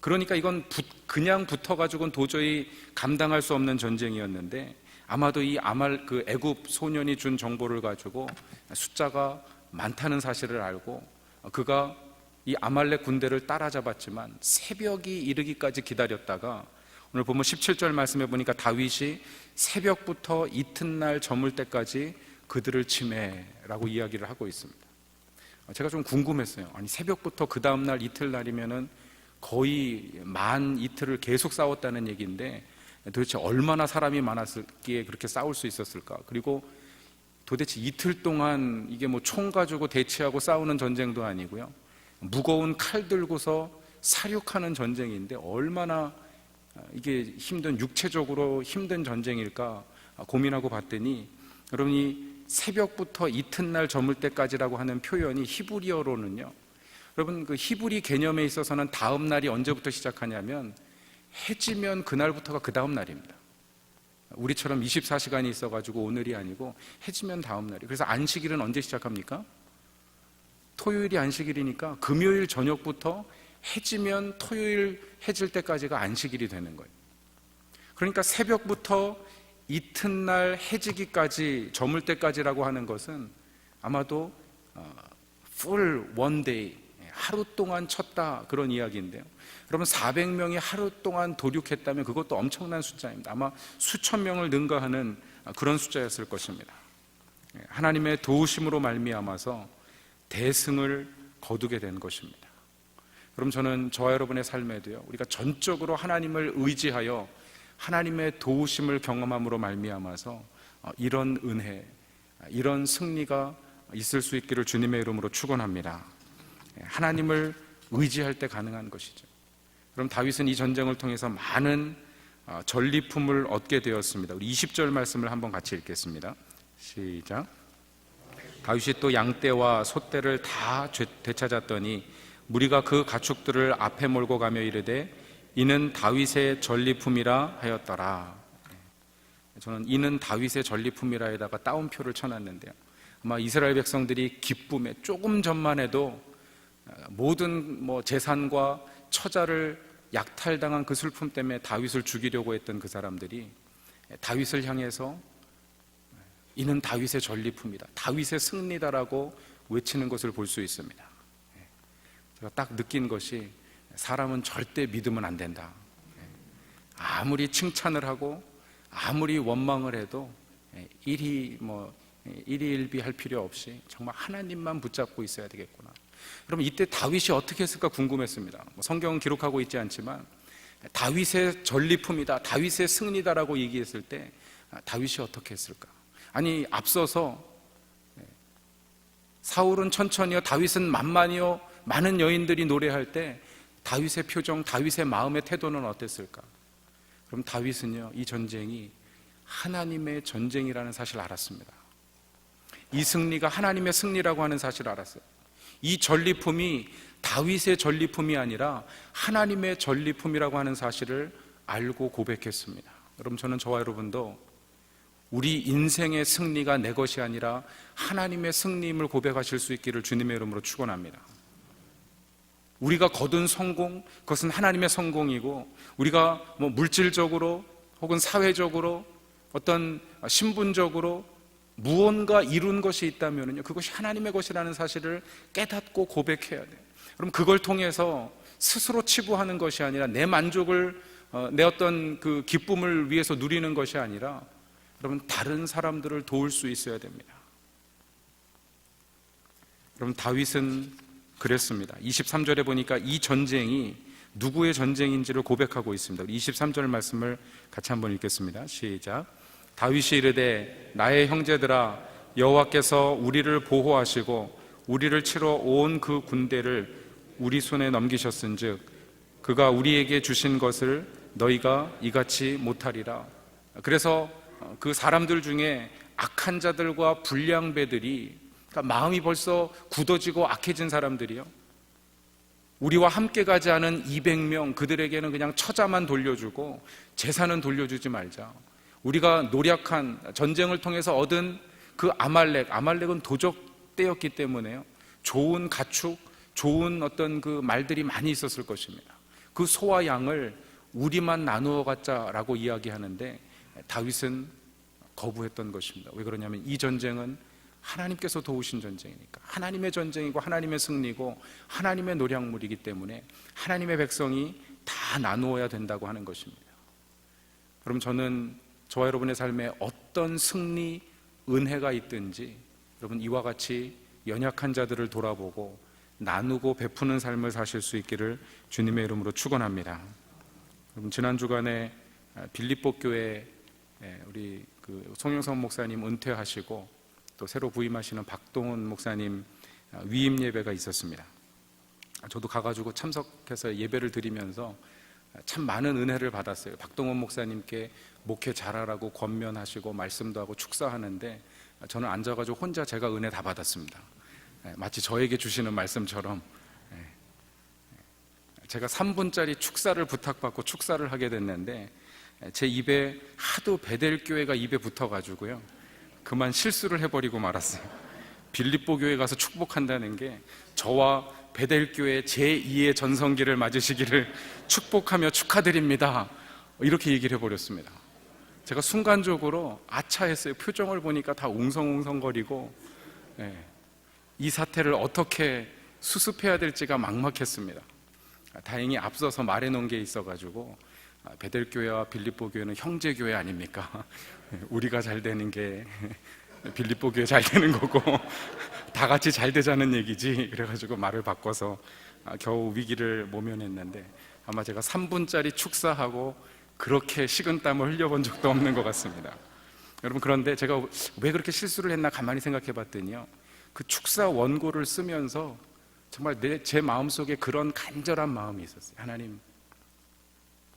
그러니까 이건 그냥 붙어가지고는 도저히 감당할 수 없는 전쟁이었는데, 아마도 이 그 애굽 소년이 준 정보를 가지고 숫자가 많다는 사실을 알고 그가 이 아말렉 군대를 따라잡았지만 새벽이 이르기까지 기다렸다가, 오늘 보면 17절 말씀해 보니까 다윗이 새벽부터 이튿날 저물 때까지 그들을 치매라고 이야기를 하고 있습니다. 제가 좀 궁금했어요. 아니, 새벽부터 그 다음날 이틀날이면은 거의 만 이틀을 계속 싸웠다는 얘기인데, 도대체 얼마나 사람이 많았기에 그렇게 싸울 수 있었을까? 그리고 도대체 이틀 동안 이게 뭐 총 가지고 대치하고 싸우는 전쟁도 아니고요, 무거운 칼 들고서 사륙하는 전쟁인데 얼마나 이게 육체적으로 힘든 전쟁일까 고민하고 봤더니, 여러분이 새벽부터 이튿날 저물 때까지라고 하는 표현이 히브리어로는요, 여러분 그 히브리 개념에 있어서는 다음 날이 언제부터 시작하냐면 해지면 그날부터가 그 다음 날입니다. 우리처럼 24시간이 있어가지고 오늘이 아니고 해지면 다음 날이. 그래서 안식일은 언제 시작합니까? 토요일이 안식일이니까 금요일 저녁부터 해지면 토요일 해질 때까지가 안식일이 되는 거예요. 그러니까 새벽부터 이튿날 해지기까지 저물 때까지라고 하는 것은 아마도 full one day, 하루 동안 쳤다, 그런 이야기인데요. 여러분 400명이 하루 동안 도륙했다면 그것도 엄청난 숫자입니다. 아마 수천 명을 능가하는 그런 숫자였을 것입니다. 하나님의 도우심으로 말미암아서 대승을 거두게 된 것입니다. 그럼 저는 저와 여러분의 삶에도요, 우리가 전적으로 하나님을 의지하여 하나님의 도우심을 경험함으로 말미암아서 이런 은혜, 이런 승리가 있을 수 있기를 주님의 이름으로 축원합니다. 하나님을 의지할 때 가능한 것이죠. 그럼 다윗은 이 전쟁을 통해서 많은 전리품을 얻게 되었습니다. 우리 20절 말씀을 한번 같이 읽겠습니다. 시작. 다윗이 또 양떼와 소떼를 다 되찾았더니 무리가 그 가축들을 앞에 몰고 가며 이르되 이는 다윗의 전리품이라 하였더라. 저는 이는 다윗의 전리품이라에다가 따옴표를 쳐놨는데요, 아마 이스라엘 백성들이 기쁨에 조금 전만 해도 모든 재산과 처자를 약탈당한 그 슬픔 때문에 다윗을 죽이려고 했던 그 사람들이 다윗을 향해서 이는 다윗의 전리품이다, 다윗의 승리다라고 외치는 것을 볼 수 있습니다. 제가 딱 느낀 것이 사람은 절대 믿으면 안 된다. 아무리 칭찬을 하고 아무리 원망을 해도 일희일비할 필요 없이 정말 하나님만 붙잡고 있어야 되겠구나. 그러면 이때 다윗이 어떻게 했을까 궁금했습니다. 성경은 기록하고 있지 않지만 다윗의 전리품이다, 다윗의 승리다라고 얘기했을 때 다윗이 어떻게 했을까? 아니, 앞서서 사울은 천천히요, 다윗은 만만히요, 많은 여인들이 노래할 때 다윗의 표정, 다윗의 마음의 태도는 어땠을까? 그럼 다윗은요, 이 전쟁이 하나님의 전쟁이라는 사실을 알았습니다. 이 승리가 하나님의 승리라고 하는 사실을 알았어요. 이 전리품이 다윗의 전리품이 아니라 하나님의 전리품이라고 하는 사실을 알고 고백했습니다. 여러분, 저는 저와 여러분도 우리 인생의 승리가 내 것이 아니라 하나님의 승리임을 고백하실 수 있기를 주님의 이름으로 축원합니다. 우리가 거둔 성공, 그것은 하나님의 성공이고, 우리가 물질적으로 혹은 사회적으로 어떤 신분적으로 무언가 이룬 것이 있다면요, 그것이 하나님의 것이라는 사실을 깨닫고 고백해야 돼요. 그럼 그걸 통해서 스스로 치부하는 것이 아니라 내 만족을, 내 어떤 그 기쁨을 위해서 누리는 것이 아니라 여러분 다른 사람들을 도울 수 있어야 됩니다. 여러분 다윗은 그랬습니다. 23절에 보니까 이 전쟁이 누구의 전쟁인지를 고백하고 있습니다. 23절 말씀을 같이 한번 읽겠습니다. 시작. 다윗이 이르되 나의 형제들아, 여호와께서 우리를 보호하시고 우리를 치러 온 그 군대를 우리 손에 넘기셨은즉 그가 우리에게 주신 것을 너희가 이같이 못하리라. 그래서 그 사람들 중에 악한 자들과 불량배들이, 그러니까 마음이 벌써 굳어지고 악해진 사람들이요, 우리와 함께 가지 않은 200명, 그들에게는 그냥 처자만 돌려주고 재산은 돌려주지 말자. 우리가 노력한 전쟁을 통해서 얻은 그 아말렉은 도적대였기 때문에요, 좋은 가축, 좋은 어떤 그 말들이 많이 있었을 것입니다. 그 소와 양을 우리만 나누어 갖자라고 이야기하는데 다윗은 거부했던 것입니다. 왜 그러냐면 이 전쟁은 하나님께서 도우신 전쟁이니까, 하나님의 전쟁이고 하나님의 승리고 하나님의 노량물이기 때문에 하나님의 백성이 다 나누어야 된다고 하는 것입니다. 그럼 저는 저와 여러분의 삶에 어떤 승리, 은혜가 있든지 여러분 이와 같이 연약한 자들을 돌아보고 나누고 베푸는 삶을 사실 수 있기를 주님의 이름으로 축원합니다. 여러분 지난 주간에 빌립보 교회 우리 그 송영선 목사님 은퇴하시고 또 새로 부임하시는 박동원 목사님 위임 예배가 있었습니다. 저도 가가지고 참석해서 예배를 드리면서 참 많은 은혜를 받았어요. 박동원 목사님께 목회 잘하라고 권면하시고 말씀도 하고 축사하는데 저는 앉아가지고 혼자 제가 은혜 다 받았습니다. 마치 저에게 주시는 말씀처럼 제가 3분짜리 축사를 부탁받고 축사를 하게 됐는데 제 입에 하도 베델 교회가 입에 붙어가지고요, 그만 실수를 해버리고 말았어요. 빌립보 교회 가서 축복한다는 게 저와 베델 교회 제2의 전성기를 맞으시기를 축복하며 축하드립니다, 이렇게 얘기를 해버렸습니다. 제가 순간적으로 아차했어요. 표정을 보니까 다 웅성웅성거리고 이 사태를 어떻게 수습해야 될지가 막막했습니다. 다행히 앞서서 말해놓은 게 있어가지고, 베델교회와 빌립보교회는 형제교회 아닙니까? 우리가 잘 되는 게 빌립보교회 잘 되는 거고 다 같이 잘 되자는 얘기지, 그래가지고 말을 바꿔서 겨우 위기를 모면했는데, 아마 제가 3분짜리 축사하고 그렇게 식은땀을 흘려본 적도 없는 것 같습니다. 여러분, 그런데 제가 왜 그렇게 실수를 했나 가만히 생각해 봤더니요, 그 축사 원고를 쓰면서 정말 제 마음속에 그런 간절한 마음이 있었어요. 하나님,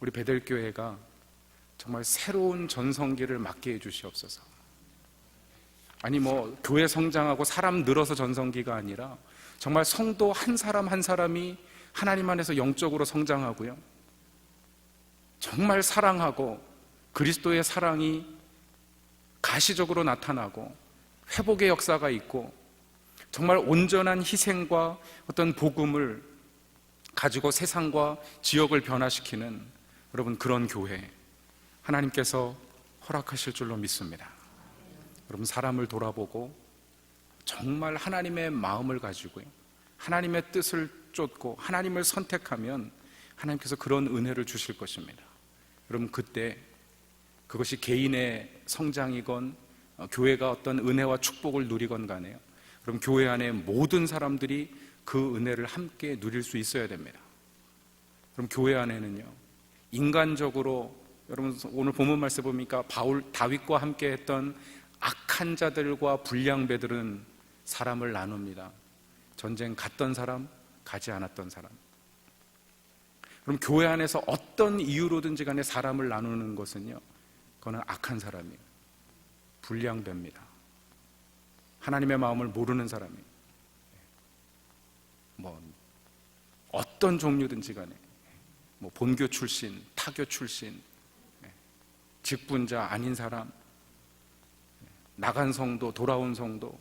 우리 베델교회가 정말 새로운 전성기를 맞게 해주시옵소서. 아니 교회 성장하고 사람 늘어서 전성기가 아니라 정말 성도 한 사람 한 사람이 하나님 안에서 영적으로 성장하고요, 정말 사랑하고 그리스도의 사랑이 가시적으로 나타나고 회복의 역사가 있고, 정말 온전한 희생과 어떤 복음을 가지고 세상과 지역을 변화시키는, 여러분, 그런 교회 하나님께서 허락하실 줄로 믿습니다. 여러분, 사람을 돌아보고 정말 하나님의 마음을 가지고요, 하나님의 뜻을 쫓고 하나님을 선택하면 하나님께서 그런 은혜를 주실 것입니다. 여러분, 그때 그것이 개인의 성장이건 교회가 어떤 은혜와 축복을 누리건 간에요, 그럼 교회 안에 모든 사람들이 그 은혜를 함께 누릴 수 있어야 됩니다. 그럼 교회 안에는요, 인간적으로, 여러분 오늘 본문 말씀 보니까 다윗과 함께 했던 악한 자들과 불량배들은 사람을 나눕니다. 전쟁 갔던 사람, 가지 않았던 사람. 그럼 교회 안에서 어떤 이유로든지 간에 사람을 나누는 것은요, 그거는 악한 사람이에요. 불량배입니다. 하나님의 마음을 모르는 사람이에요. 어떤 종류든지 간에 본교 출신, 타교 출신, 직분자 아닌 사람, 나간 성도, 돌아온 성도,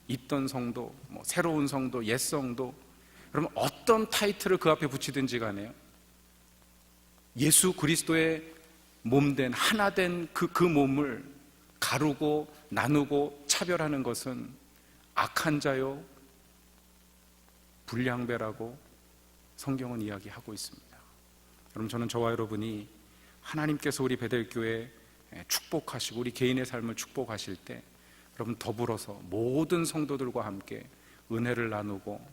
있던 성도, 새로운 성도, 옛 성도, 그러면 어떤 타이틀을 그 앞에 붙이든지 간에요, 예수 그리스도의 몸된 하나된 그 몸을 가르고 나누고 차별하는 것은 악한 자요, 불량배라고 성경은 이야기하고 있습니다. 여러분, 저는 저와 여러분이 하나님께서 우리 베델교회 축복하시고 우리 개인의 삶을 축복하실 때, 여러분 더불어서 모든 성도들과 함께 은혜를 나누고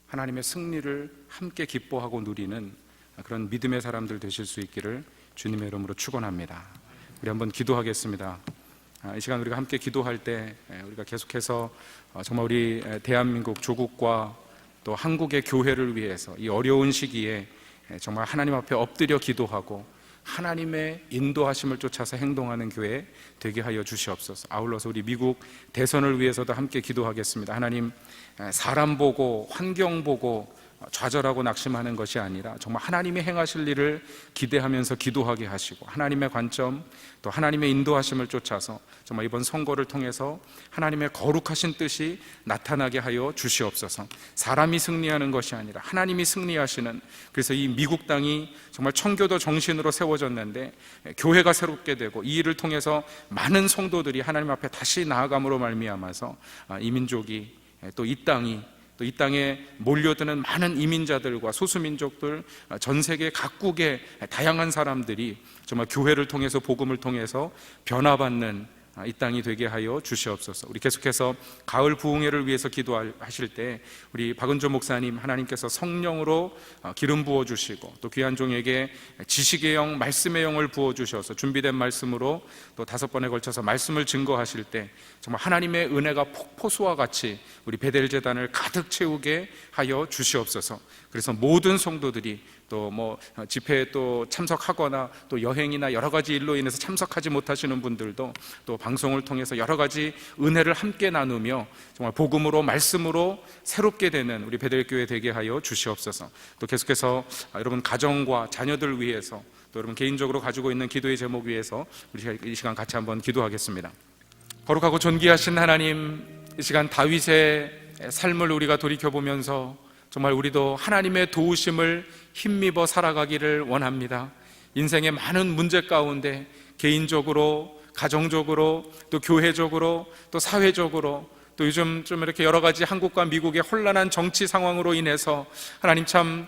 하나님의 승리를 함께 기뻐하고 누리는 그런 믿음의 사람들 되실 수 있기를 주님의 이름으로 축원합니다. 우리 한번 기도하겠습니다. 이 시간 우리가 함께 기도할 때 우리가 계속해서 정말 우리 대한민국 조국과 또 한국의 교회를 위해서 이 어려운 시기에 정말 하나님 앞에 엎드려 기도하고 하나님의 인도하심을 쫓아서 행동하는 교회 되게 하여 주시옵소서. 아울러서 우리 미국 대선을 위해서도 함께 기도하겠습니다. 하나님, 사람 보고 환경 보고 좌절하고 낙심하는 것이 아니라 정말 하나님이 행하실 일을 기대하면서 기도하게 하시고, 하나님의 관점 또 하나님의 인도하심을 쫓아서 정말 이번 선거를 통해서 하나님의 거룩하신 뜻이 나타나게 하여 주시옵소서. 사람이 승리하는 것이 아니라 하나님이 승리하시는, 그래서 이 미국 땅이 정말 청교도 정신으로 세워졌는데 교회가 새롭게 되고 이 일을 통해서 많은 성도들이 하나님 앞에 다시 나아감으로 말미암아서 이 민족이 또 이 땅에 몰려드는 많은 이민자들과 소수민족들, 전 세계 각국의 다양한 사람들이 정말 교회를 통해서, 복음을 통해서 변화받는 이 땅이 되게 하여 주시옵소서. 우리 계속해서 가을 부흥회를 위해서 기도하실 때 우리 박은조 목사님, 하나님께서 성령으로 기름 부어주시고 또 귀한 종에게 지식의 영, 말씀의 영을 부어주셔서 준비된 말씀으로 또 5번에 걸쳐서 말씀을 증거하실 때 정말 하나님의 은혜가 폭포수와 같이 우리 베델 재단을 가득 채우게 하여 주시옵소서. 그래서 모든 성도들이 또 집회에 또 참석하거나 또 여행이나 여러 가지 일로 인해서 참석하지 못하시는 분들도 또 방송을 통해서 여러 가지 은혜를 함께 나누며 정말 복음으로 말씀으로 새롭게 되는 우리 베델교회 되게 하여 주시옵소서. 또 계속해서 여러분 가정과 자녀들 위해서 또 여러분 개인적으로 가지고 있는 기도의 제목 위해서 우리 이 시간 같이 한번 기도하겠습니다. 거룩하고 존귀하신 하나님, 이 시간 다윗의 삶을 우리가 돌이켜보면서 정말 우리도 하나님의 도우심을 힘입어 살아가기를 원합니다. 인생의 많은 문제 가운데 개인적으로, 가정적으로, 또 교회적으로, 또 사회적으로, 또 요즘 좀 이렇게 여러 가지 한국과 미국의 혼란한 정치 상황으로 인해서 하나님 참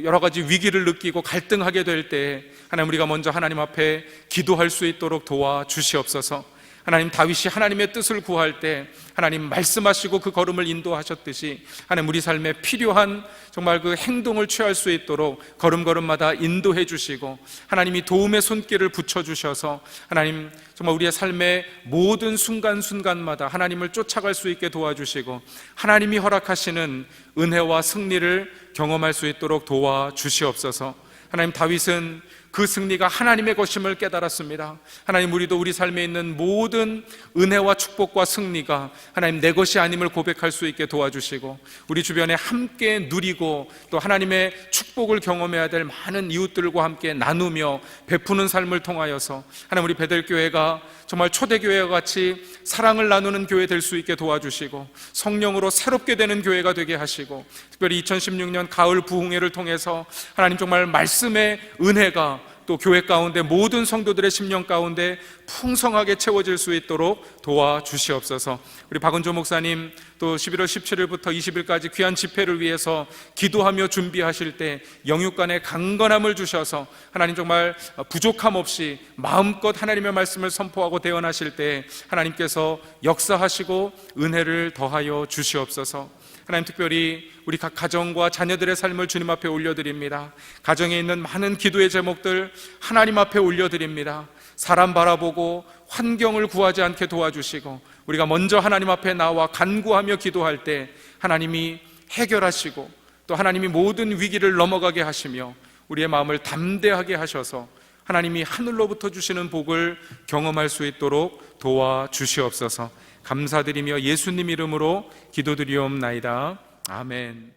여러 가지 위기를 느끼고 갈등하게 될 때 하나님, 우리가 먼저 하나님 앞에 기도할 수 있도록 도와주시옵소서. 하나님, 다윗이 하나님의 뜻을 구할 때 하나님 말씀하시고 그 걸음을 인도하셨듯이 하나님, 우리 삶에 필요한 정말 그 행동을 취할 수 있도록 걸음걸음마다 인도해 주시고 하나님이 도움의 손길을 붙여주셔서 하나님 정말 우리의 삶의 모든 순간순간마다 하나님을 쫓아갈 수 있게 도와주시고 하나님이 허락하시는 은혜와 승리를 경험할 수 있도록 도와주시옵소서. 하나님, 다윗은 그 승리가 하나님의 것임을 깨달았습니다. 하나님, 우리도 우리 삶에 있는 모든 은혜와 축복과 승리가 하나님 내 것이 아님을 고백할 수 있게 도와주시고 우리 주변에 함께 누리고 또 하나님의 축복을 경험해야 될 많은 이웃들과 함께 나누며 베푸는 삶을 통하여서 하나님, 우리 베델교회가 정말 초대교회와 같이 사랑을 나누는 교회 될 수 있게 도와주시고 성령으로 새롭게 되는 교회가 되게 하시고 특별히 2016년 가을 부흥회를 통해서 하나님 정말 말씀의 은혜가 또 교회 가운데 모든 성도들의 심령 가운데 풍성하게 채워질 수 있도록 도와주시옵소서. 우리 박은조 목사님 또 11월 17일부터 20일까지 귀한 집회를 위해서 기도하며 준비하실 때 영육간의 강건함을 주셔서 하나님 정말 부족함 없이 마음껏 하나님의 말씀을 선포하고 대언하실 때 하나님께서 역사하시고 은혜를 더하여 주시옵소서. 하나님, 특별히 우리 각 가정과 자녀들의 삶을 주님 앞에 올려드립니다. 가정에 있는 많은 기도의 제목들 하나님 앞에 올려드립니다. 사람 바라보고 환경을 구하지 않게 도와주시고 우리가 먼저 하나님 앞에 나와 간구하며 기도할 때 하나님이 해결하시고 또 하나님이 모든 위기를 넘어가게 하시며 우리의 마음을 담대하게 하셔서 하나님이 하늘로부터 주시는 복을 경험할 수 있도록 도와주시옵소서. 감사드리며 예수님 이름으로 기도드리옵나이다. 아멘.